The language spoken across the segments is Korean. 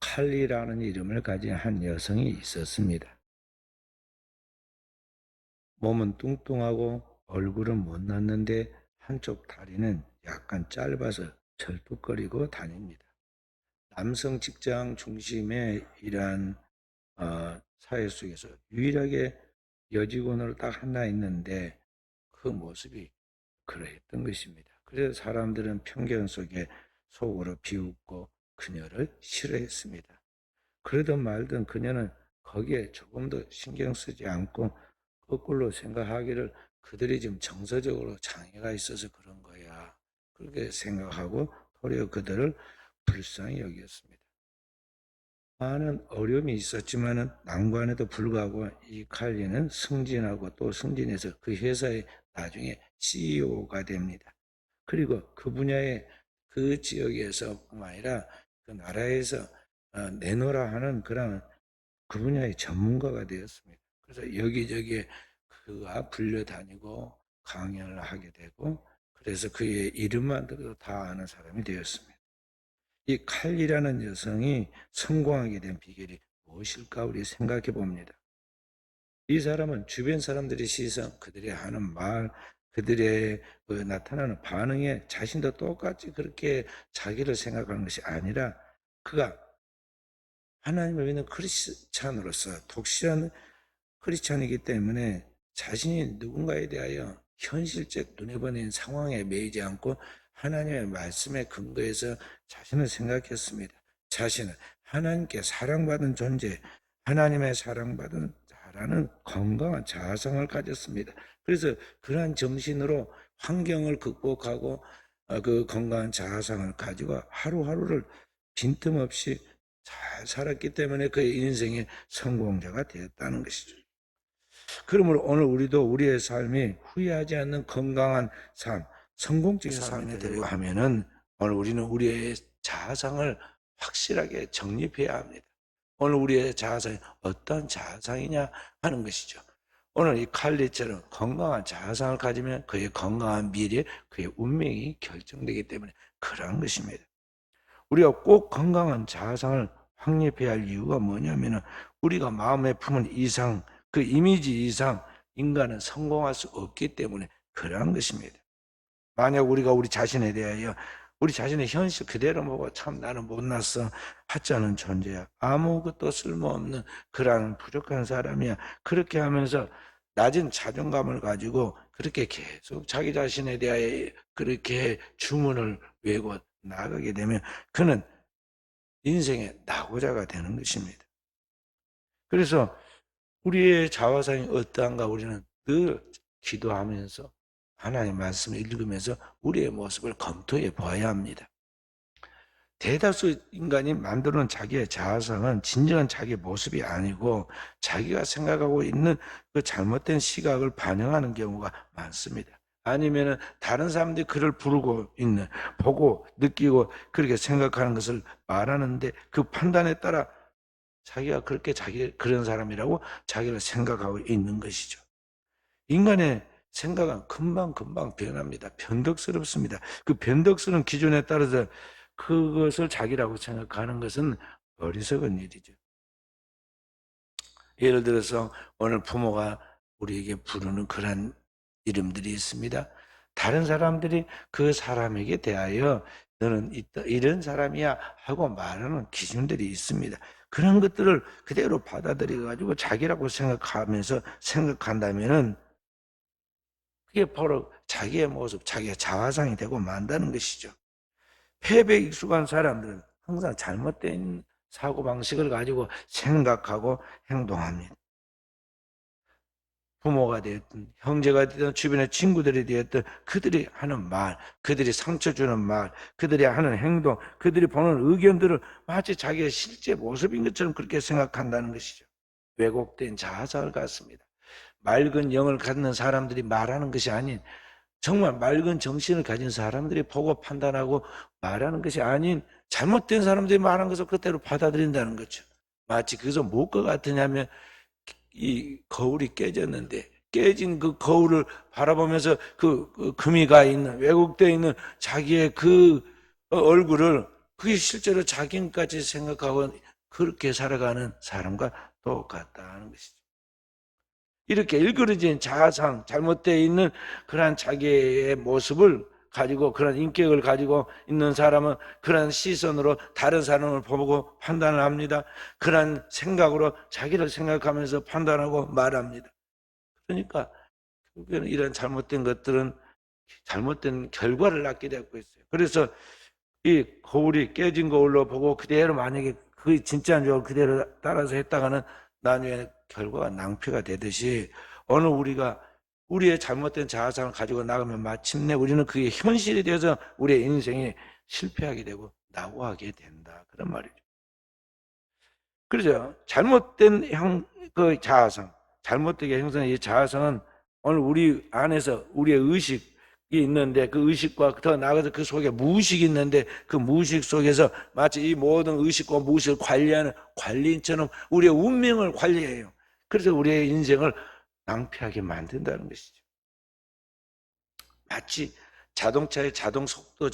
칼리라는 이름을 가진 한 여성이 있었습니다. 몸은 뚱뚱하고 얼굴은 못났는데 한쪽 다리는 약간 짧아서 절뚝거리고 다닙니다. 남성 직장 중심의 이러한 사회 속에서 유일하게 여직원으로 딱 하나 있는데 그 모습이 그러했던 것입니다. 그래서 사람들은 편견 속에 속으로 비웃고 그녀를 싫어했습니다. 그러든 말든 그녀는 거기에 조금도 신경 쓰지 않고 거꾸로 생각하기를 그들이 지금 정서적으로 장애가 있어서 그런 거야. 그렇게 생각하고 도리어 그들을 불쌍히 여겼습니다. 많은 어려움이 있었지만은 난관에도 불구하고 이 칼리는 승진하고 또 승진해서 그 회사의 나중에 CEO가 됩니다. 그리고 그 분야의 그 지역에서뿐만 아니라 그 나라에서 내놓으라 하는 그런 그 분야의 전문가가 되었습니다. 그래서 여기저기에 그가 불려다니고 강연을 하게 되고 그래서 그의 이름만 들어도 다 아는 사람이 되었습니다. 이 칼리라는 여성이 성공하게 된 비결이 무엇일까 우리 생각해 봅니다. 이 사람은 주변 사람들의 시선, 그들이 하는 말, 그들의 나타나는 반응에 자신도 똑같이 그렇게 자기를 생각하는 것이 아니라 그가 하나님을 믿는 크리스찬으로서 독실한 크리스찬이기 때문에 자신이 누군가에 대하여 현실적 눈에 보이는 상황에 매이지 않고 하나님의 말씀에 근거해서 자신을 생각했습니다. 자신은 하나님께 사랑받은 존재, 하나님의 사랑받은 자라는 건강한 자아성을 가졌습니다. 그래서 그러한 정신으로 환경을 극복하고 그 건강한 자아성을 가지고 하루하루를 빈틈없이 잘 살았기 때문에 그의 인생의 성공자가 되었다는 것이죠. 그러므로 오늘 우리도 우리의 삶이 후회하지 않는 건강한 삶, 성공적인 삶이 되려고 하면은 오늘 우리는 우리의 자아상을 확실하게 정립해야 합니다. 오늘 우리의 자아상이 어떤 자아상이냐 하는 것이죠. 오늘 이 칼리처럼 건강한 자아상을 가지면 그의 건강한 미래, 그의 운명이 결정되기 때문에 그러한 것입니다. 우리가 꼭 건강한 자아상을 확립해야 할 이유가 뭐냐면은 우리가 마음에 품은 이상, 그 이미지 이상 인간은 성공할 수 없기 때문에 그러한 것입니다. 만약 우리가 우리 자신에 대하여 우리 자신의 현실 그대로 보고 참 나는 못났어, 하찮은 존재야, 아무것도 쓸모없는 그러한 부족한 사람이야, 그렇게 하면서 낮은 자존감을 가지고 그렇게 계속 자기 자신에 대하여 그렇게 주문을 외고 나가게 되면 그는 인생의 낙오자가 되는 것입니다. 그래서 우리의 자화상이 어떠한가 우리는 늘 기도하면서 하나님의 말씀을 읽으면서 우리의 모습을 검토해 봐야 합니다. 대다수 인간이 만드는 자기의 자아상은 진정한 자기의 모습이 아니고 자기가 생각하고 있는 그 잘못된 시각을 반영하는 경우가 많습니다. 아니면은 다른 사람들이 그를 부르고 있는, 보고 느끼고 그렇게 생각하는 것을 말하는데 그 판단에 따라 자기가 그렇게 그런 사람이라고 자기를 생각하고 있는 것이죠. 인간의 생각은 금방금방 변합니다. 변덕스럽습니다. 그 변덕스러운 기준에 따라서 그것을 자기라고 생각하는 것은 어리석은 일이죠. 예를 들어서 오늘 부모가 우리에게 부르는 그런 이름들이 있습니다. 다른 사람들이 그 사람에게 대하여 너는 이런 사람이야 하고 말하는 기준들이 있습니다. 그런 것들을 그대로 받아들여 가지고 자기라고 생각하면서 생각한다면은 그게 바로 자기의 모습, 자기의 자화상이 되고 만다는 것이죠. 패배에 익숙한 사람들은 항상 잘못된 사고방식을 가지고 생각하고 행동합니다. 부모가 되었든 형제가 되든 주변의 친구들이 되었든 그들이 하는 말, 그들이 상처 주는 말, 그들이 하는 행동, 그들이 보는 의견들을 마치 자기의 실제 모습인 것처럼 그렇게 생각한다는 것이죠. 왜곡된 자아상을 갖습니다. 맑은 영을 갖는 사람들이 말하는 것이 아닌 정말 맑은 정신을 가진 사람들이 보고 판단하고 말하는 것이 아닌 잘못된 사람들이 말하는 것을 그대로 받아들인다는 거죠. 마치 그것은 무엇과 같으냐면 이 거울이 깨졌는데 깨진 그 거울을 바라보면서 그 금이 가 있는 왜곡되어 있는 자기의 그 얼굴을 그게 실제로 자기까지 생각하고 그렇게 살아가는 사람과 똑같다는 것이죠. 이렇게 일그러진 자아상, 잘못되어 있는 그러한 자기의 모습을 가지고, 그런 인격을 가지고 있는 사람은 그런 시선으로 다른 사람을 보고 판단을 합니다. 그런 생각으로 자기를 생각하면서 판단하고 말합니다. 그러니까 결국에는 이런 잘못된 것들은 잘못된 결과를 낳게 되고 있어요. 그래서 이 거울이 깨진 거울로 보고 그대로 만약에 그게 진짜인 줄 알고 그대로 따라서 했다가는 나중에 결과가 낭패가 되듯이, 어느 우리가 우리의 잘못된 자아상을 가지고 나가면 마침내 우리는 그게 현실이 되어서 우리의 인생이 실패하게 되고 낙오하게 된다, 그런 말이죠. 그렇죠. 잘못된 그 자아상, 잘못되게 형성한 이 자아상은 오늘 우리 안에서 우리의 의식이 있는데, 그 의식과 더 나아가서 그 속에 무의식이 있는데, 그 무의식 속에서 마치 이 모든 의식과 무의식을 관리하는 관리인처럼 우리의 운명을 관리해요. 그래서 우리의 인생을 낭패하게 만든다는 것이죠. 마치 자동차의 자동 속도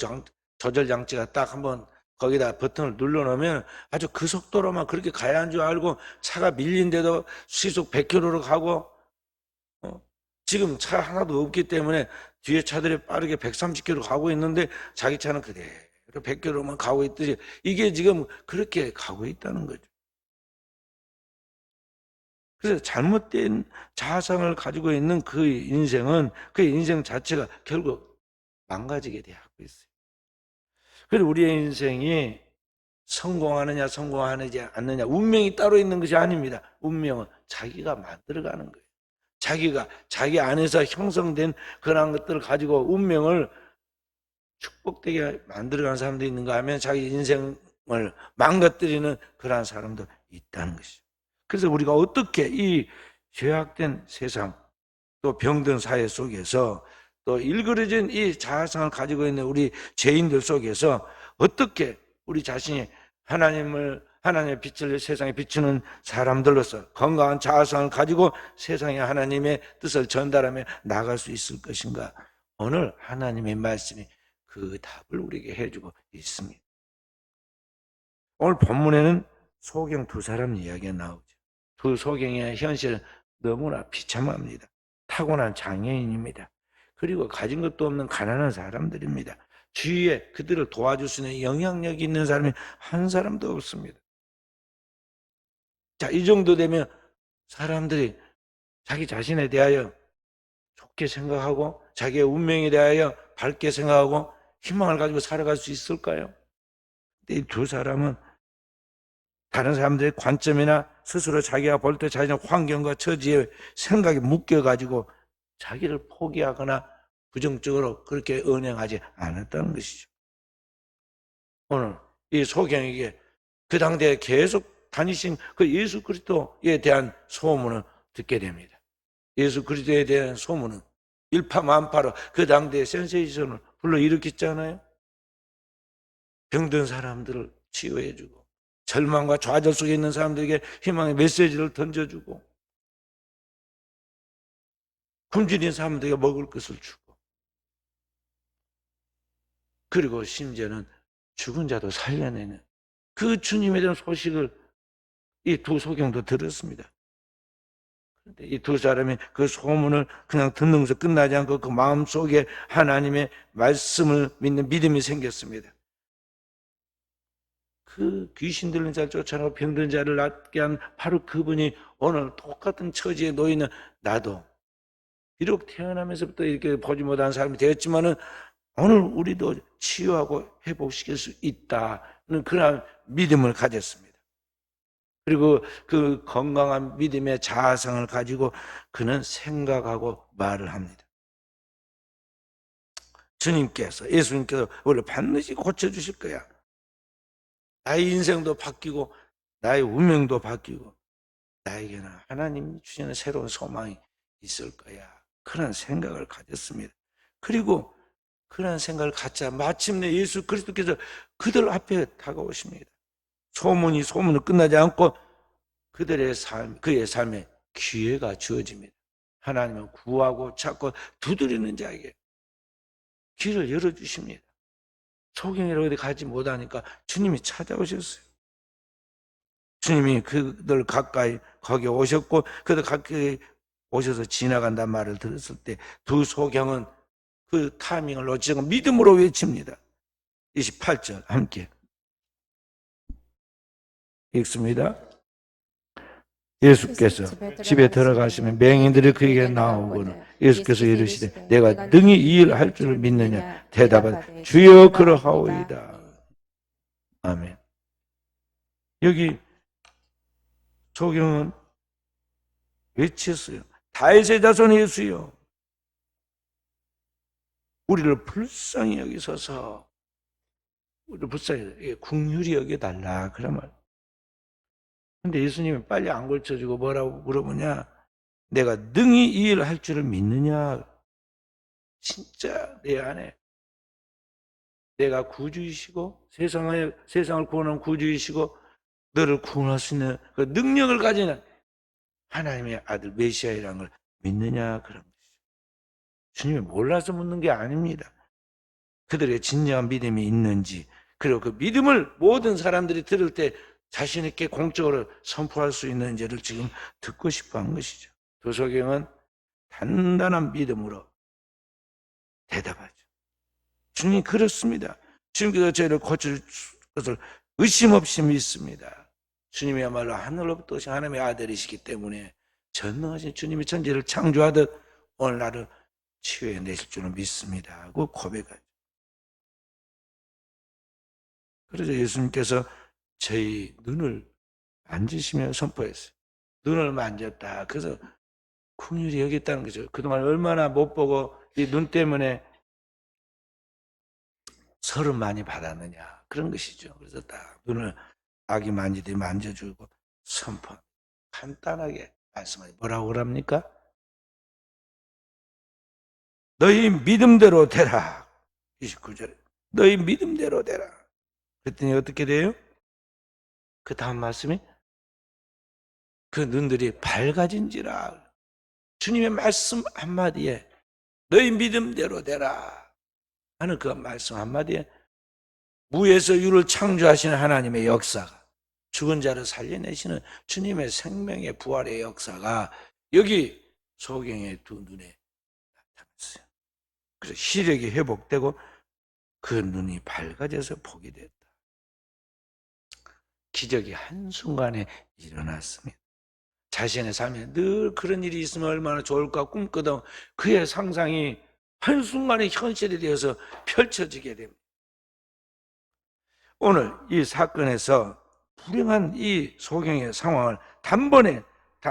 조절 장치가 딱 한번 거기다 버튼을 눌러놓으면 아주 그 속도로만 그렇게 가야 하는 줄 알고 차가 밀린데도 시속 100km로 가고, 지금 차 하나도 없기 때문에 뒤에 차들이 빠르게 130km 가고 있는데 자기 차는 그대로 100km만 가고 있듯이, 이게 지금 그렇게 가고 있다는 거죠. 그래서 잘못된 자아상을 가지고 있는 그 인생은, 그 인생 자체가 결국 망가지게 되고 있어요. 그래서 우리의 인생이 성공하느냐 성공하지 않느냐, 운명이 따로 있는 것이 아닙니다. 운명은 자기가 만들어가는 거예요. 자기가 자기 안에서 형성된 그런 것들을 가지고 운명을 축복되게 만들어가는 사람도 있는가 하면 자기 인생을 망가뜨리는 그러한 사람도 있다는 것이죠. 그래서 우리가 어떻게 이 죄악된 세상, 또 병든 사회 속에서, 또 일그러진 이 자아상을 가지고 있는 우리 죄인들 속에서 어떻게 우리 자신이 하나님의 빛을 세상에 비추는 사람들로서 건강한 자아상을 가지고 세상에 하나님의 뜻을 전달하며 나갈 수 있을 것인가? 오늘 하나님의 말씀이 그 답을 우리에게 해주고 있습니다. 오늘 본문에는 소경 두 사람 이야기가 나오죠. 두 소경의 현실은 너무나 비참합니다. 타고난 장애인입니다. 그리고 가진 것도 없는 가난한 사람들입니다. 주위에 그들을 도와줄 수 있는 영향력이 있는 사람이 한 사람도 없습니다. 자, 이 정도 되면 사람들이 자기 자신에 대하여 좋게 생각하고 자기의 운명에 대하여 밝게 생각하고 희망을 가지고 살아갈 수 있을까요? 이 두 사람은 다른 사람들의 관점이나 스스로 자기가 볼 때 자신의 환경과 처지에 생각이 묶여가지고 자기를 포기하거나 부정적으로 그렇게 언행하지 않았다는 것이죠. 오늘 이 소경에게 그 당대에 계속 다니신 그 예수 그리스도에 대한 소문을 듣게 됩니다. 예수 그리스도에 대한 소문은 일파만파로 그 당대의 센세이션을 불러일으켰잖아요. 병든 사람들을 치유해주고, 절망과 좌절 속에 있는 사람들에게 희망의 메시지를 던져주고, 굶주린 사람들에게 먹을 것을 주고, 그리고 심지어는 죽은 자도 살려내는 그 주님에 대한 소식을 이 두 소경도 들었습니다. 그런데 이 두 사람이 그 소문을 그냥 듣는 것에 끝나지 않고 그 마음속에 하나님의 말씀을 믿는 믿음이 생겼습니다. 그 귀신 들린 자를 쫓아내고 병든 자를 낫게 한 바로 그분이 오늘 똑같은 처지에 놓이는 나도, 비록 태어나면서부터 이렇게 보지 못한 사람이 되었지만은 오늘 우리도 치유하고 회복시킬 수 있다는 그런 믿음을 가졌습니다. 그리고 그 건강한 믿음의 자아상을 가지고 그는 생각하고 말을 합니다. 주님께서, 예수님께서 우리를 반드시 고쳐주실 거야. 나의 인생도 바뀌고 나의 운명도 바뀌고 나에게는 하나님이 주시는 새로운 소망이 있을 거야. 그런 생각을 가졌습니다. 그리고 그런 생각을 갖자 마침내 예수 그리스도께서 그들 앞에 다가오십니다. 소문은 끝나지 않고 그들의 삶, 그의 삶에 기회가 주어집니다. 하나님은 구하고 찾고 두드리는 자에게 길을 열어주십니다. 소경이라고 어디 가지 못하니까 주님이 찾아오셨어요. 주님이 그들 가까이 거기 오셨고 그들 가까이 오셔서 지나간단 말을 들었을 때 두 소경은 그 타이밍을 놓치지 않고 믿음으로 외칩니다. 28절 함께 읽습니다. 예수께서 집에 들어가시면 맹인들이 그에게 나오거늘 예수께서 이르시되 내가 능히 이 일 할 줄을 믿느냐 대답하되 주여 그러하오이다. 아멘. 여기 소경은 외쳤어요. 다윗의 자손 예수여 우리를 불쌍히 여기소서. 우리를 불쌍히 긍휼히 여겨달라 그런 말. 근데 예수님이 빨리 안 걸쳐주고 뭐라고 물어보냐? 내가 능히 이 일을 할 줄을 믿느냐? 진짜 내 안에 내가 구주이시고 세상을 구원하는 구주이시고 너를 구원할 수 있는 그 능력을 가지는 하나님의 아들 메시아이라는 걸 믿느냐? 그런 것이죠. 주님이 몰라서 묻는 게 아닙니다. 그들의 진정한 믿음이 있는지 그리고 그 믿음을 모든 사람들이 들을 때 자신 있게 공적으로 선포할 수 있는지를 지금 듣고 싶어 한 것이죠. 도소경은 단단한 믿음으로 대답하죠. 주님 그렇습니다. 주님께서 저희를 고칠 것을 의심 없이 믿습니다. 주님이야말로 하늘로부터 오신 하나님의 아들이시기 때문에 전능하신 주님이 천지를 창조하듯 오늘 나를 치유해내실 줄을 믿습니다 하고 고백하죠. 그래서 예수님께서 저희 눈을 만지시며 선포했어요. 눈을 만졌다. 그래서 긍휼히 여겼다는 거죠. 그동안 얼마나 못 보고 이 눈 때문에 설을 많이 받았느냐 그런 것이죠. 그래서 딱 눈을 아기 만지듯이 만져주고 선포 간단하게 말씀하지 뭐라고 그럽니까? 너희 믿음대로 되라. 29절에 너희 믿음대로 되라. 그랬더니 어떻게 돼요? 그 다음 말씀이 그 눈들이 밝아진지라. 주님의 말씀 한마디에 너희 믿음대로 되라 하는 그 말씀 한마디에 무에서 유를 창조하시는 하나님의 역사가 죽은 자를 살려내시는 주님의 생명의 부활의 역사가 여기 소경의 두 눈에 나타났어요. 그래서 시력이 회복되고 그 눈이 밝아져서 보게 됐다. 기적이 한순간에 일어났습니다. 자신의 삶에 늘 그런 일이 있으면 얼마나 좋을까 꿈꾸던 그의 상상이 한순간에 현실이 되어서 펼쳐지게 됩니다. 오늘 이 사건에서 불행한 이 소경의 상황을 단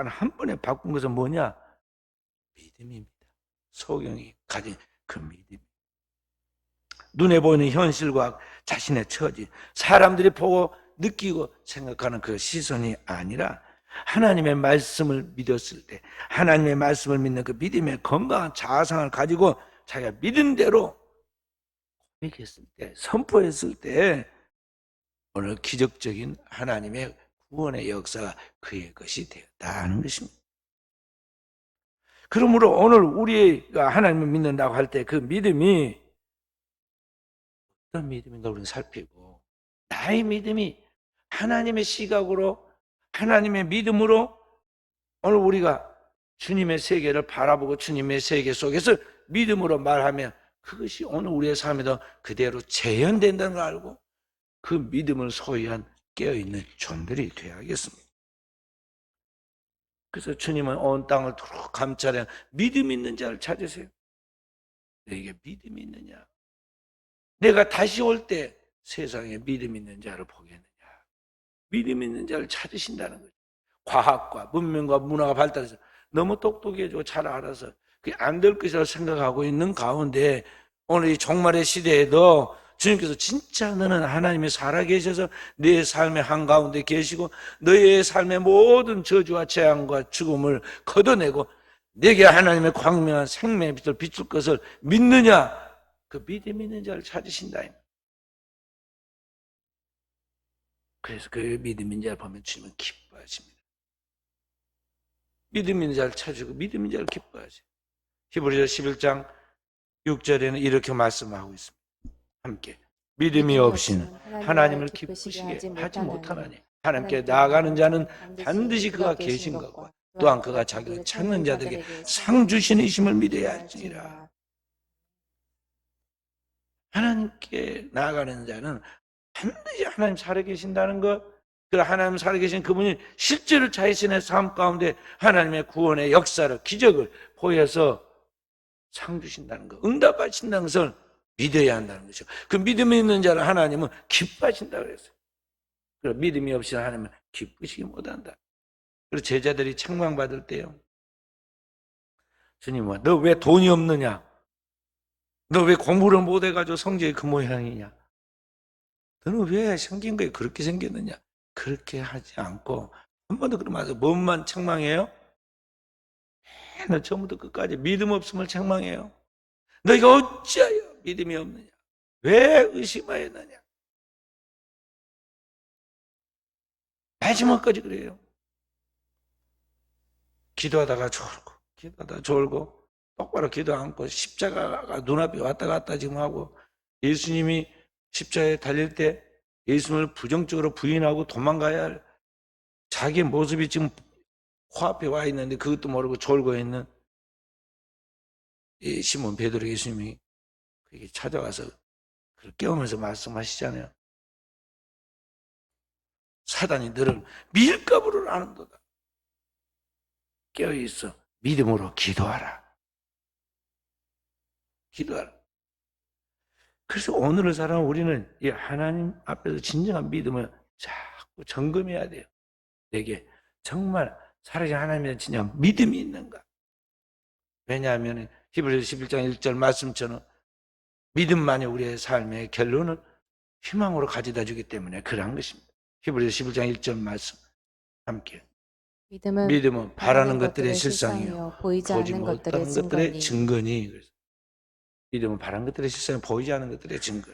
한 번에 바꾼 것은 뭐냐? 믿음입니다. 소경이 가진 그 믿음. 눈에 보이는 현실과 자신의 처지, 사람들이 보고 느끼고 생각하는 그 시선이 아니라 하나님의 말씀을 믿었을 때 하나님의 말씀을 믿는 그 믿음의 건강한 자아상을 가지고 자기가 믿은 대로 고백했을 때 선포했을 때 오늘 기적적인 하나님의 구원의 역사가 그의 것이 되었다는 것입니다. 그러므로 오늘 우리가 하나님을 믿는다고 할 때 그 믿음이 어떤 믿음인가 우리는 살피고 나의 믿음이 하나님의 시각으로 하나님의 믿음으로 오늘 우리가 주님의 세계를 바라보고 주님의 세계 속에서 믿음으로 말하면 그것이 오늘 우리의 삶에도 그대로 재현된다는 걸 알고 그 믿음을 소유한 깨어있는 존들이 되어야겠습니다. 그래서 주님은 온 땅을 두루 감찰해 믿음 있는 자를 찾으세요. 너에게 믿음이 있느냐? 내가 다시 올 때 세상에 믿음 있는 자를 보겠느냐? 믿음 있는 자를 찾으신다는 거죠. 과학과 문명과 문화가 발달해서 너무 똑똑해지고 잘 알아서 그게 안 될 것이라고 생각하고 있는 가운데 오늘 이 종말의 시대에도 주님께서 진짜 너는 하나님이 살아계셔서 내 삶의 한가운데 계시고 너의 삶의 모든 저주와 재앙과 죽음을 걷어내고 내게 하나님의 광명한 생명의 빛을 비출 것을 믿느냐? 그 믿음 있는 자를 찾으신다. 그래서 그 믿음 있는 자를 보면 주님은 기뻐하십니다. 믿음 있는 자를 찾으고 믿음 있는 자를 기뻐하세요. 히브리서 11장 6절에는 이렇게 말씀하고 있습니다. 함께 믿음이 없이는 하나님을 기쁘시게 하지 못하나니 하나님께 나아가는 자는 반드시 그가 계신 것과 또한 그가 자기를 찾는 자들에게 상 주시는 이심을 믿어야 할지니라. 하나님께 나아가는 자는 반드시 하나님 살아계신다는 것, 그 하나님 살아계신 그분이 실제로 자신의 삶 가운데 하나님의 구원의 역사를, 기적을 보여서 상 주신다는 것, 응답하신다는 것을 믿어야 한다는 것이죠. 그 믿음이 있는 자를 하나님은 기뻐하신다고 그랬어요. 그리고 믿음이 없이 하나님은 기쁘시기 못한다. 그리고 제자들이 책망받을 때요, 주님아, 너 왜 돈이 없느냐? 너 왜 공부를 못해가지고 성적이 그 모양이냐? 너는 왜 생긴 거에 그렇게 생겼느냐? 그렇게 하지 않고 한 번도 그러면서 뭔만 책망해요? 너 처음부터 끝까지 믿음 없음을 책망해요. 너희가 어찌하여 믿음이 없느냐? 왜 의심하였느냐? 마지막까지 그래요. 기도하다가 졸고 똑바로 기도 않고 십자가가 눈앞에 왔다 갔다 지금 하고, 예수님이 십자가에 달릴 때 예수님을 부정적으로 부인하고 도망가야 할 자기 모습이 지금 코앞에 와 있는데 그것도 모르고 졸고 있는 이 시몬 베드로, 예수님이 그에게 찾아와서 깨우면서 말씀하시잖아요. 사단이 너를 밀가부를 하는도다. 깨어있어. 믿음으로 기도하라. 기도하라. 그래서 오늘을 살아온 우리는 이 하나님 앞에서 진정한 믿음을 자꾸 점검해야 돼요. 내게 정말 살아계신 하나님에 진짜 믿음이 있는가? 왜냐하면 히브리서 11장 1절 말씀처럼 믿음만이 우리의 삶의 결론을 희망으로 가져다 주기 때문에 그러한 것입니다. 히브리서 11장 1절 말씀 함께. 믿음은 바라는 것들의 실상이요 보이지 않는 것들의 증거니. 믿음은 바라는 것들의 실상이 보이지 않는 것들의 증거.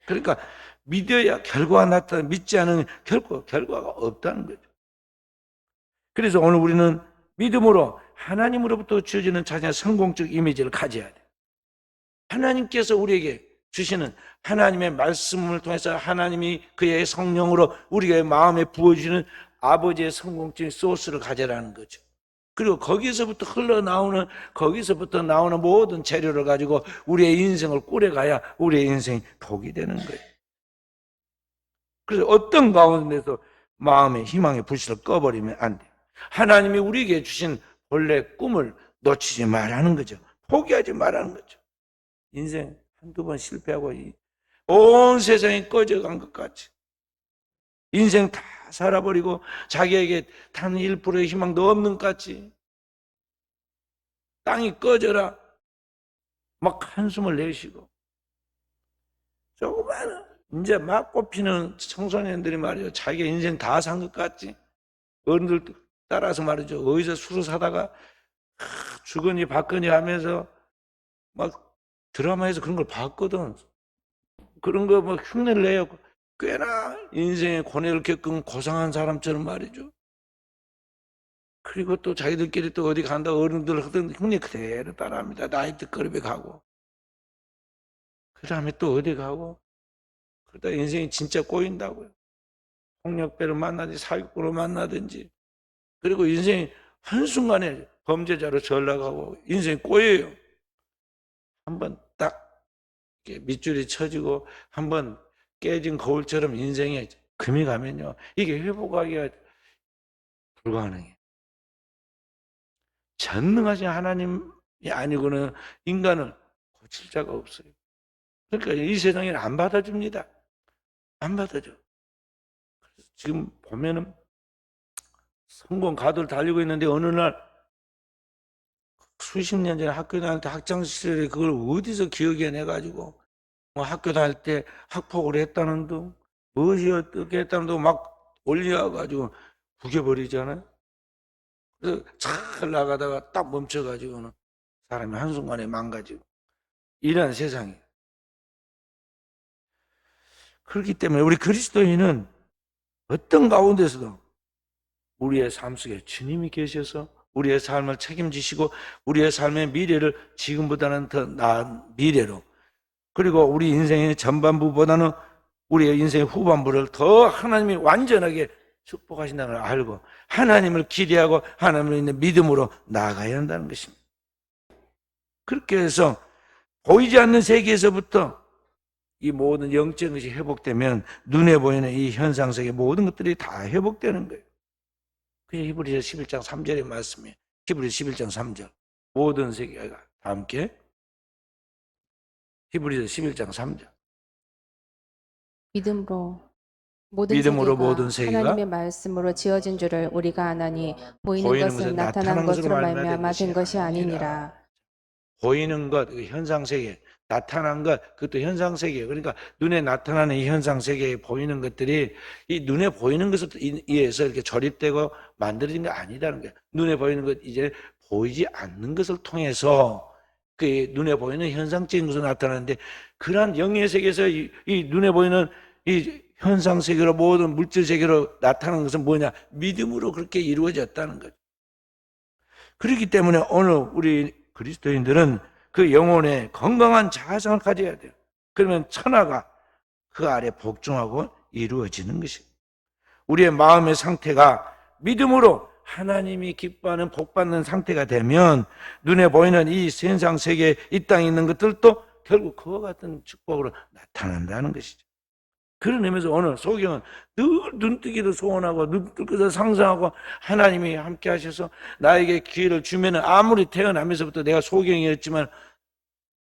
그러니까 믿어야 결과가 나타나, 믿지 않으면 결과가 없다는 거죠. 그래서 오늘 우리는 믿음으로 하나님으로부터 주어지는 자신의 성공적 이미지를 가져야 돼요. 하나님께서 우리에게 주시는 하나님의 말씀을 통해서 하나님이 그의 성령으로 우리의 마음에 부어주시는 아버지의 성공적인 소스를 가져라는 거죠. 그리고 거기서부터 나오는 모든 재료를 가지고 우리의 인생을 꾸려가야 우리의 인생이 복이 되는 거예요. 그래서 어떤 가운데서 마음의 희망의 불씨를 꺼버리면 안 돼요. 하나님이 우리에게 주신 본래 꿈을 놓치지 말라는 거죠. 포기하지 말라는 거죠. 인생 한두 번 실패하고 온 세상이 꺼져간 것 같이 인생 다 살아버리고 자기에게 단 1%의 희망도 없는 것 같이 땅이 꺼져라 막 한숨을 내쉬고, 조그마한 이제 막 꽃피는 청소년들이 말이죠, 자기 인생 다 산 것 같지. 어른들 따라서 말이죠, 어디서 술을 사다가 주거니 받거니 하면서 막 드라마에서 그런 걸 봤거든. 그런 거 뭐 흉내를 내요. 꽤나 인생의 고뇌를 겪은 고상한 사람처럼 말이죠. 그리고 또 자기들끼리 또 어디 간다 어른들 하던 흉내 그대로 따라합니다. 나이트클럽에 가고, 그 다음에 또 어디 가고, 그러다 인생이 진짜 꼬인다고요. 폭력배를 만나든지 사기꾼을 만나든지, 그리고 인생이 한순간에 범죄자로 전락하고 인생이 꼬여요. 한번 딱 밑줄이 쳐지고 한번 깨진 거울처럼 인생에 금이 가면요, 이게 회복하기가 불가능해요. 전능하신 하나님이 아니고는 인간을 고칠 자가 없어요. 그러니까 이 세상에는 안 받아줍니다. 안 받아줘. 지금 보면은 성공 가도를 달리고 있는데 어느 날 수십 년 전에 학교 다닐 때 학창시절에 그걸 어디서 기억해내가지고 뭐 학교 다닐 때 학폭을 했다는 둥, 무엇이 어떻게 했다는 둥 막 올려가지고 구겨버리잖아요. 그래서 잘 나가다가 딱 멈춰가지고는 사람이 한순간에 망가지고 이런 세상이에요. 그렇기 때문에 우리 그리스도인은 어떤 가운데서도 우리의 삶 속에 주님이 계셔서 우리의 삶을 책임지시고 우리의 삶의 미래를 지금보다는 더 나은 미래로, 그리고 우리 인생의 전반부보다는 우리의 인생의 후반부를 더 하나님이 완전하게 축복하신다는 걸 알고 하나님을 기대하고 하나님을 있는 믿음으로 나아가야 한다는 것입니다. 그렇게 해서 보이지 않는 세계에서부터 이 모든 영적인 것이 회복되면 눈에 보이는 이 현상세계 모든 것들이 다 회복되는 거예요. 그게 히브리서 11장 3절의 말씀이에요. 히브리서 11장 3절. 모든 세계가 다 함께 히브리서 11장 3절. 믿음으로 모든 세계가 하나님의 말씀으로 지어진 줄을 우리가 아나니 보이는 것은 나타난 것으로 말미암아 된 것이 아니니라. 보이는 것, 현상세계, 나타난 것, 그것도 현상세계. 그러니까 눈에 나타나는 이 현상세계에 보이는 것들이 이 눈에 보이는 것에 의해서 이렇게 조립되고 만들어진 게 아니라는 거예요. 눈에 보이는 것, 이제 보이지 않는 것을 통해서 그 눈에 보이는 현상적인 것으로 나타나는데, 그러한 영의 세계에서 이 눈에 보이는 이 현상세계로 모든 물질세계로 나타나는 것은 뭐냐? 믿음으로 그렇게 이루어졌다는 거죠. 그렇기 때문에 오늘 우리 그리스도인들은 그 영혼의 건강한 자아상을 가져야 돼요. 그러면 천하가 그 아래 복종하고 이루어지는 것입니다. 우리의 마음의 상태가 믿음으로 하나님이 기뻐하는 복받는 상태가 되면 눈에 보이는 이 세상 세계, 이 땅에 있는 것들도 결국 그와 같은 축복으로 나타난다는 것이죠. 그런 의미에서 오늘 소경은 늘 눈뜨기도 소원하고 눈뜨기도 상상하고 하나님이 함께 하셔서 나에게 기회를 주면 아무리 태어나면서부터 내가 소경이었지만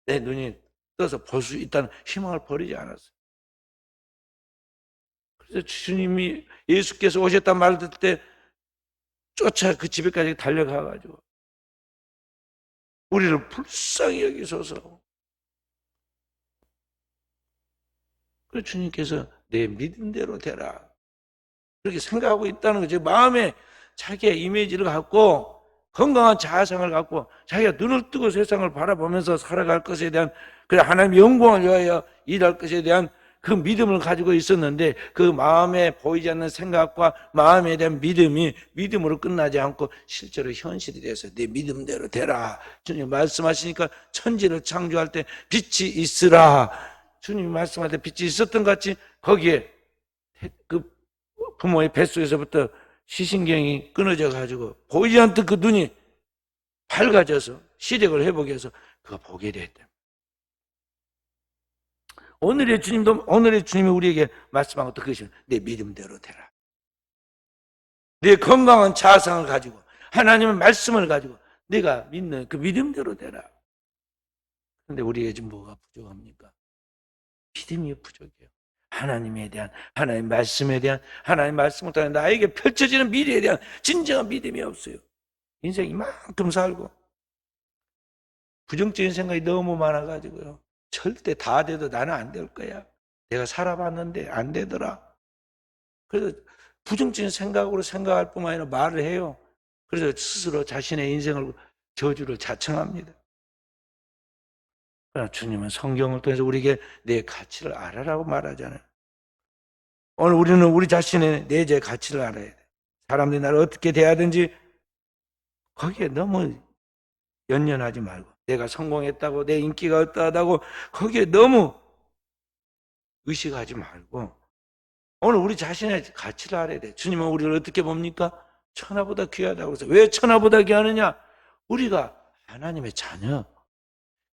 내 눈이 떠서 볼 수 있다는 희망을 버리지 않았어요. 그래서 주님이 예수께서 오셨단 말을 듣을 때 쫓아 그 집에까지 달려가가지고 우리를 불쌍히 여기소서. 그래서 주님께서 내 믿음대로 되라 그렇게 생각하고 있다는 거죠. 마음에 자기의 이미지를 갖고 건강한 자아상을 갖고 자기가 눈을 뜨고 세상을 바라보면서 살아갈 것에 대한, 그래 하나님의 영광을 위하여 일할 것에 대한 그 믿음을 가지고 있었는데, 그 마음에 보이지 않는 생각과 마음에 대한 믿음이 믿음으로 끝나지 않고 실제로 현실이 돼서 내 믿음대로 되라. 주님 말씀하시니까 천지를 창조할 때 빛이 있으라. 주님이 말씀할 때 빛이 있었던 것 같이 거기에 그 부모의 뱃속에서부터 시신경이 끊어져 가지고 보이지 않던 그 눈이 밝아져서 시력을 회복해서 그가 보게 됐다. 오늘의 주님이 우리에게 말씀한 것도 그것입니다. 내 믿음대로 되라. 내 건강한 자아상을 가지고 하나님의 말씀을 가지고 내가 믿는 그 믿음대로 되라. 그런데 우리에게 지금 뭐가 부족합니까? 믿음이 부족해요. 하나님에 대한, 하나님 말씀에 대한, 하나님 말씀을 통해 나에게 펼쳐지는 미래에 대한 진정한 믿음이 없어요. 인생 이만큼 살고 부정적인 생각이 너무 많아가지고요. 절대 다 돼도 나는 안 될 거야. 내가 살아봤는데 안 되더라. 그래서 부정적인 생각으로 생각할 뿐만 아니라 말을 해요. 그래서 스스로 자신의 인생을 저주를 자청합니다. 그러나 주님은 성경을 통해서 우리에게 내 가치를 알아라고 말하잖아요. 오늘 우리는 우리 자신의 내재 가치를 알아야 돼. 사람들이 나를 어떻게 대하든지 거기에 너무 연연하지 말고, 내가 성공했다고 내 인기가 어떠하다고 거기에 너무 의식하지 말고 오늘 우리 자신의 가치를 알아야 돼. 주님은 우리를 어떻게 봅니까? 천하보다 귀하다고 해서. 왜 천하보다 귀하느냐? 우리가 하나님의 자녀,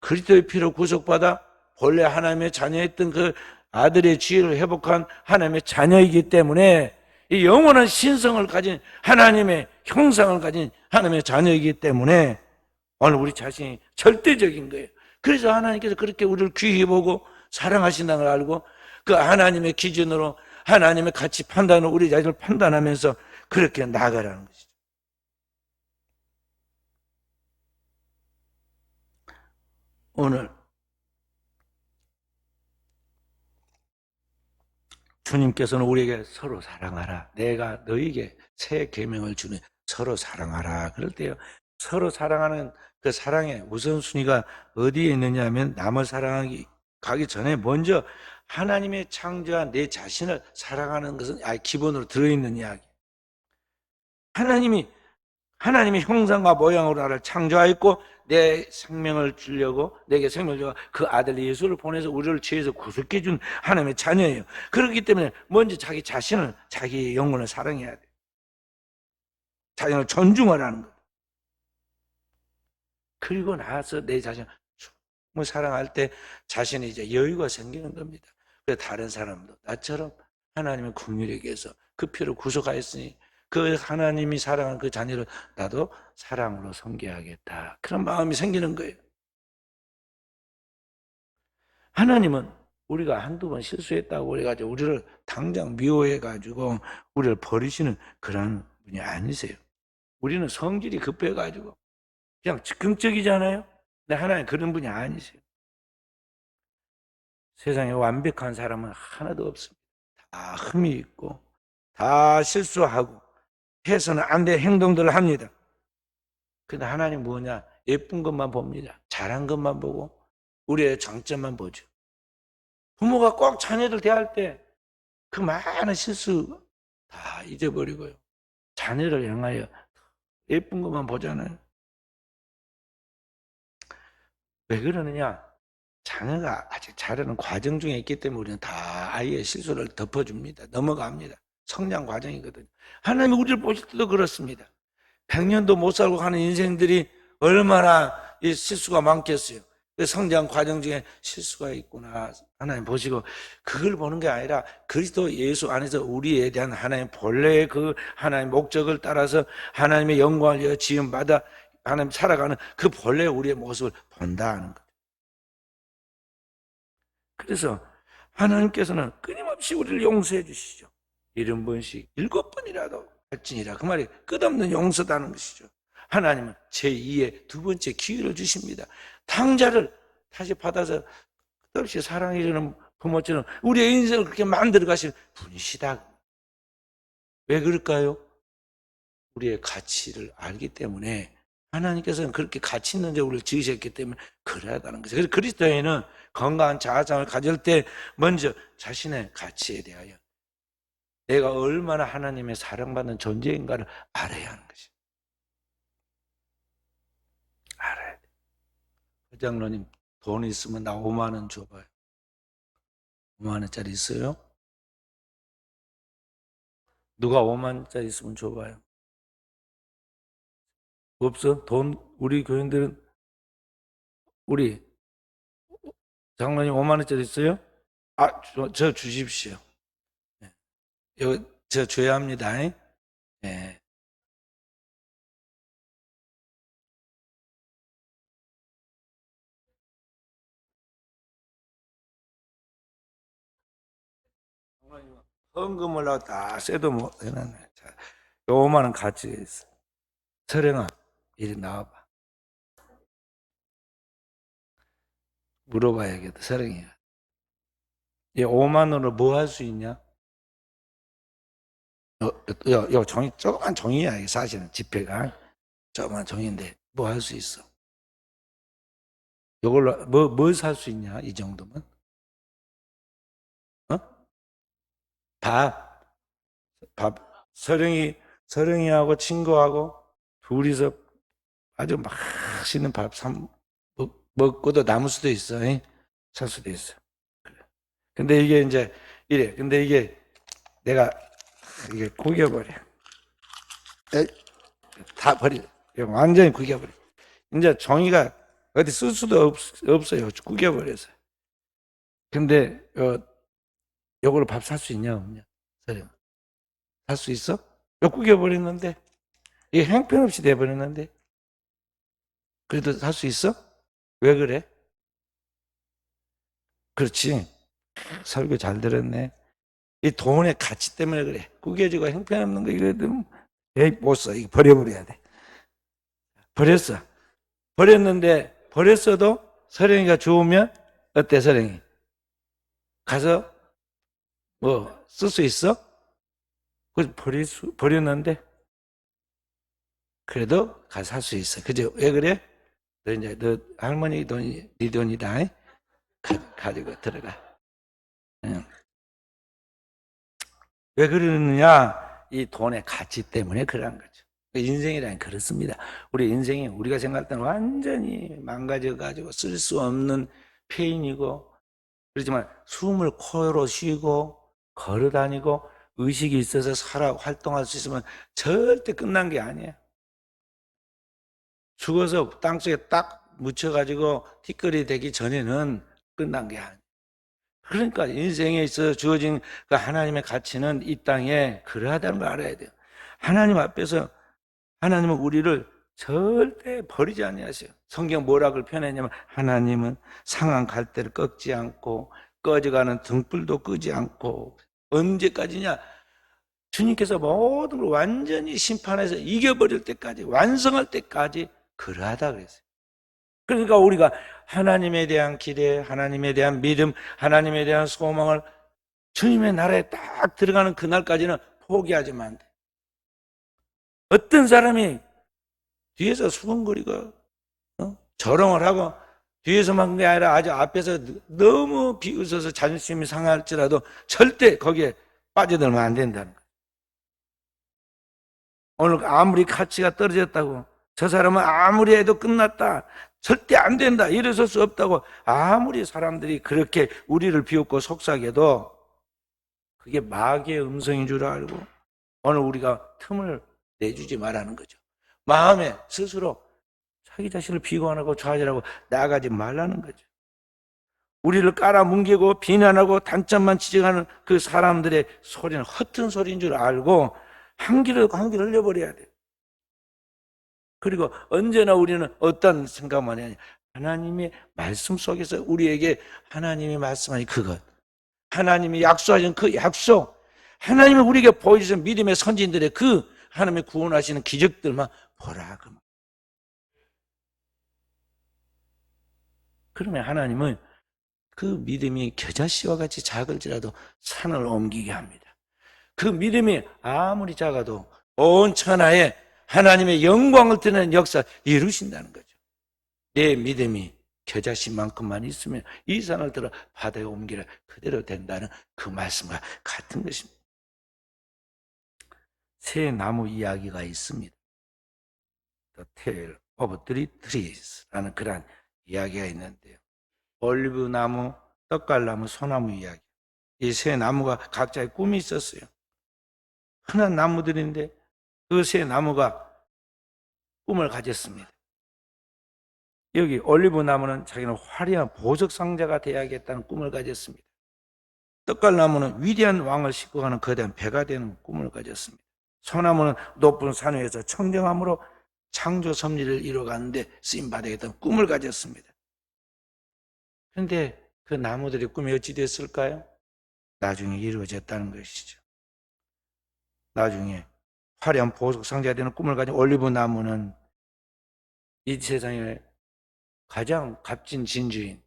그리스도의 피로 구속받아 본래 하나님의 자녀였던 그 아들의 지혜를 회복한 하나님의 자녀이기 때문에, 이 영원한 신성을 가진 하나님의 형상을 가진 하나님의 자녀이기 때문에 오늘 우리 자신이 절대적인 거예요. 그래서 하나님께서 그렇게 우리를 귀히 보고 사랑하신다는 걸 알고 그 하나님의 기준으로 하나님의 가치 판단으로 우리 자신을 판단하면서 그렇게 나아가라는 것이죠. 오늘 주님께서는 우리에게 서로 사랑하라. 내가 너에게 새 계명을 주는 서로 사랑하라. 그럴 때요. 서로 사랑하는 그 사랑의 우선순위가 어디에 있느냐 하면 남을 사랑하기 가기 전에 먼저 하나님의 창조한 내 자신을 사랑하는 것은 기본으로 들어있는 이야기. 하나님의 형상과 모양으로 나를 창조하였고 내 생명을 주려고, 내게 생명을 주려고 그 아들 예수를 보내서 우리를 죄에서 구속해 준 하나님의 자녀예요. 그렇기 때문에 먼저 자기 자신을, 자기의 영혼을 사랑해야 돼. 자신을 존중하라는 거. 그리고 나서 내 자신을 충분히 사랑할 때 자신이 이제 여유가 생기는 겁니다. 그래서 다른 사람도 나처럼 하나님의 긍휼에게서 그 피로 구속하였으니 그 하나님이 사랑하는 그 자녀를 나도 사랑으로 섬겨야겠다. 그런 마음이 생기는 거예요. 하나님은 우리가 한두 번 실수했다고 그래가지고 우리를 당장 미워해가지고 우리를 버리시는 그런 분이 아니세요. 우리는 성질이 급해가지고 그냥 즉흥적이잖아요. 근데 하나님 그런 분이 아니세요. 세상에 완벽한 사람은 하나도 없습니다. 다 흠이 있고 다 실수하고 해서는 안 될 행동들을 합니다. 근데 하나님 뭐냐? 예쁜 것만 봅니다. 잘한 것만 보고 우리의 장점만 보죠. 부모가 꼭 자녀들 대할 때 그 많은 실수 다 잊어버리고요. 자녀를 향하여 예쁜 것만 보잖아요. 왜 그러느냐? 자녀가 아직 자라는 과정 중에 있기 때문에 우리는 다 아이의 실수를 덮어줍니다. 넘어갑니다. 성장 과정이거든요. 하나님이 우리를 보실 때도 그렇습니다. 100년도 못 살고 가는 인생들이 얼마나 이 실수가 많겠어요. 그 성장 과정 중에 실수가 있구나. 하나님 보시고 그걸 보는 게 아니라 그리스도 예수 안에서 우리에 대한 하나님 본래의 그 하나님 목적을 따라서 하나님의 영광을 위하여 지음받아 하나님 살아가는 그 본래 우리의 모습을 본다는 거예요. 그래서 하나님께서는 끊임없이 우리를 용서해 주시죠. 70번씩 7번이라도 할지니라. 그 말이 끝없는 용서다는 것이죠. 하나님은 제2의 두 번째 기회를 주십니다. 탕자를 다시 받아서 끝없이 사랑해 주는 부모처럼 우리의 인생을 그렇게 만들어 가시는 분이시다. 왜 그럴까요? 우리의 가치를 알기 때문에 하나님께서는 그렇게 가치 있는 자를 지으셨기 때문에 그래야 하는 거죠. 그래서 그리스도인은 건강한 자아상을 가질 때 먼저 자신의 가치에 대하여 내가 얼마나 하나님의 사랑받는 존재인가를 알아야 하는 것이죠. 알아야 돼. 회장로님 돈 있으면 나 5만 원 줘봐요. 5만 원짜리 있어요? 누가 5만 원짜리 있으면 줘봐요. 없어? 돈 우리 교인들은 우리 장로님 5만 원짜리 있어요? 아, 저 주십시오. 네. 이거 저 줘야 합니다. 네. 헌금을 다 쎄도 못 해놨네. 자, 요 5만 원 가치가 있어. 서령아, 이리 나와봐. 물어봐야겠다, 서령이야. 이 5만 원으로 뭐 할 수 있냐? 요 종이, 조그만 종이야, 이게 사실은 지폐가. 조그만 종이인데, 뭐 할 수 있어? 요걸로, 뭘 살 수 있냐, 이 정도면? 어? 밥, 서령이하고 친구하고 둘이서 아주 맛있는 밥 먹고도 남을 수도 있어. 살 수도 있어. 그래. 근데 이게 이제 이래. 근데 이게 내가 이게 구겨버려. 다 버려. 완전히 구겨버려. 이제 종이가 어디 쓸 수도 없어요. 구겨버려서. 근데 요거로 밥 살 수 있냐 없냐? 살 수 있어? 요 구겨버렸는데 이게 형편없이 돼버렸는데 그래도 살 수 있어? 왜 그래? 그렇지. 설교 잘 들었네. 이 돈의 가치 때문에 그래. 구겨지고 형편없는 거 이래도 에이 못 써. 이거 버려버려야 돼. 버렸어. 버렸는데 버렸어도 서령이가 좋으면 어때 서령이? 가서 뭐 쓸 수 있어? 그 버렸는데 그래도 가서 살 수 있어. 그죠? 왜 그래? 너 이제 너 할머니 돈이 네 돈이다. 가지고 들어가. 응. 왜 그러느냐? 이 돈의 가치 때문에 그런 거죠. 인생이란 그렇습니다. 우리 인생이 우리가 생각할 때는 완전히 망가져가지고 쓸 수 없는 페인이고, 그렇지만 숨을 코로 쉬고 걸어다니고 의식이 있어서 살아 활동할 수 있으면 절대 끝난 게 아니에요. 죽어서 땅속에 딱 묻혀가지고 티끌이 되기 전에는 끝난 게 아니에요. 그러니까 인생에 있어 주어진 그 하나님의 가치는 이 땅에 그러하다는 걸 알아야 돼요. 하나님 앞에서 하나님은 우리를 절대 버리지 아니하세요. 성경 뭐라고 표현했냐면 하나님은 상한 갈대를 꺾지 않고 꺼져가는 등불도 끄지 않고 언제까지냐? 주님께서 모든 걸 완전히 심판해서 이겨버릴 때까지 완성할 때까지 그러하다 그랬어요. 그러니까 우리가 하나님에 대한 기대, 하나님에 대한 믿음, 하나님에 대한 소망을 주님의 나라에 딱 들어가는 그날까지는 포기하지만 안 돼. 어떤 사람이 뒤에서 수근거리고 조롱을 하고 뒤에서만 게 아니라 아주 앞에서 너무 비웃어서 자존심이 상할지라도 절대 거기에 빠져들면 안 된다는 거예요. 오늘 아무리 가치가 떨어졌다고 저 사람은 아무리 해도 끝났다 절대 안 된다 일어설 수 없다고 아무리 사람들이 그렇게 우리를 비웃고 속삭여도 그게 마귀의 음성인 줄 알고 오늘 우리가 틈을 내주지 말라는 거죠. 마음에 스스로 자기 자신을 비관하고 좌절하고 나아가지 말라는 거죠. 우리를 깔아뭉개고 비난하고 단점만 지적하는 그 사람들의 소리는 허튼 소리인 줄 알고 한 길을 흘려버려야 돼요. 그리고 언제나 우리는 어떤 생각만 해야 하냐. 하나님의 말씀 속에서 우리에게 하나님이 말씀하신 그것, 하나님이 약속하신 그 약속, 하나님이 우리에게 보여주신 믿음의 선진들의 그 하나님의 구원하시는 기적들만 보라. 그러면 하나님은 그 믿음이 겨자씨와 같이 작을지라도 산을 옮기게 합니다. 그 믿음이 아무리 작아도 온 천하에 하나님의 영광을 드러내는 역사 이루신다는 거죠. 내 믿음이 겨자씨만큼만 있으면 이 산을 들어 바다에 옮기라 그대로 된다는 그 말씀과 같은 것입니다. 새 나무 이야기가 있습니다. The Tale of Three Trees라는 그런 이야기가 있는데요. 올리브 나무, 떡갈나무, 소나무 이야기. 이 세 나무가 각자의 꿈이 있었어요. 흔한 나무들인데 그 세 나무가 꿈을 가졌습니다. 여기 올리브 나무는 자기는 화려한 보석 상자가 되어야겠다는 꿈을 가졌습니다. 떡갈나무는 위대한 왕을 싣고 가는 거대한 배가 되는 꿈을 가졌습니다. 소나무는 높은 산 위에서 청정함으로 창조 섭리를 이루어가는데 쓰임받아야겠다는 꿈을 가졌습니다. 그런데 그 나무들의 꿈이 어찌 됐을까요? 나중에 이루어졌다는 것이죠. 나중에 화려한 보석 상자가 되는 꿈을 가진 올리브 나무는 이 세상에 가장 값진 진주인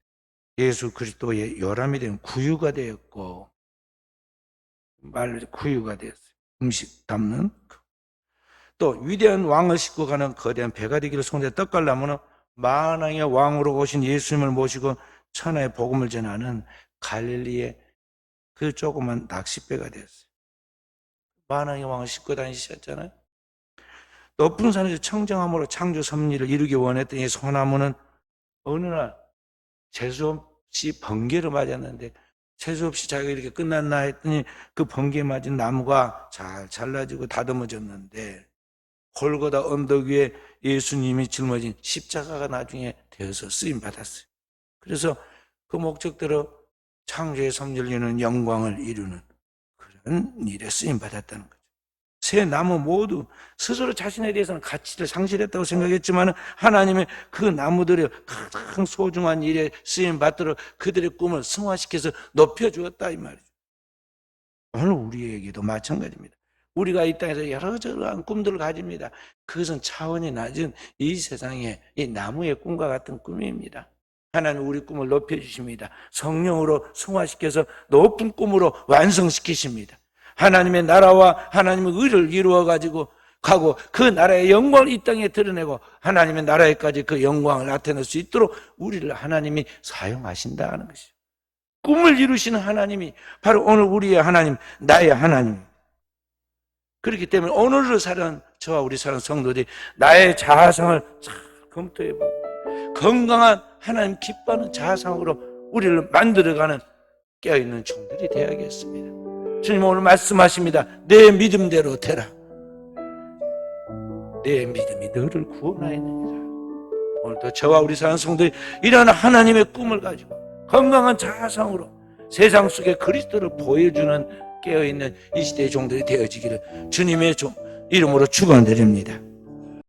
예수 그리스도의 요람이 된 구유가 되었고, 말로 구유가 되었어요. 음식 담는. 또 위대한 왕을 싣고 가는 거대한 배가 되기를 소원해 떡갈나무는 만왕의 왕으로 오신 예수님을 모시고 천하의 복음을 전하는 갈릴리의 그 조그만 낚싯배가 되었어요. 만왕의 왕을 싣고 다니셨잖아요. 높은 산에서 청정함으로 창조 섭리를 이루기 원했던 이 소나무는 어느 날 재수 없이 번개를 맞았는데 재수 없이 자기가 이렇게 끝났나 했더니 그 번개 맞은 나무가 잘 잘라지고 다듬어졌는데 골고다 언덕 위에 예수님이 짊어진 십자가가 나중에 되어서 쓰임 받았어요. 그래서 그 목적대로 창조의 섭리를 이루는 영광을 이루는 그런 일에 쓰임 받았다는 거죠. 새 나무 모두 스스로 자신에 대해서는 가치를 상실했다고 생각했지만 하나님의 그 나무들의 가장 소중한 일에 쓰임 받도록 그들의 꿈을 승화시켜서 높여주었다 이 말이죠. 오늘 우리에게도 마찬가지입니다. 우리가 이 땅에서 여러저러한 꿈들을 가집니다. 그것은 차원이 낮은 이 세상의 이 나무의 꿈과 같은 꿈입니다. 하나님 우리 꿈을 높여주십니다. 성령으로 승화시켜서 높은 꿈으로 완성시키십니다. 하나님의 나라와 하나님의 의를 이루어가지고 가고 그 나라의 영광을 이 땅에 드러내고 하나님의 나라에까지 그 영광을 나타낼 수 있도록 우리를 하나님이 사용하신다는 것이죠. 꿈을 이루시는 하나님이 바로 오늘 우리의 하나님, 나의 하나님. 그렇기 때문에 오늘을 사는 저와 우리 사는 성도들이 나의 자아상을 잘 검토해보고 건강한 하나님 기뻐하는 자아상으로 우리를 만들어가는 깨어있는 종들이 되어야겠습니다. 주님 오늘 말씀하십니다. 내 믿음대로 되라. 내 믿음이 너를 구원하였느니라. 오늘도 저와 우리 사는 성도들이 이런 하나님의 꿈을 가지고 건강한 자아상으로 세상 속에 그리스도를 보여주는 깨어있는 이 시대의 종들이 되어지기를 주님의 이름으로 축원드립니다.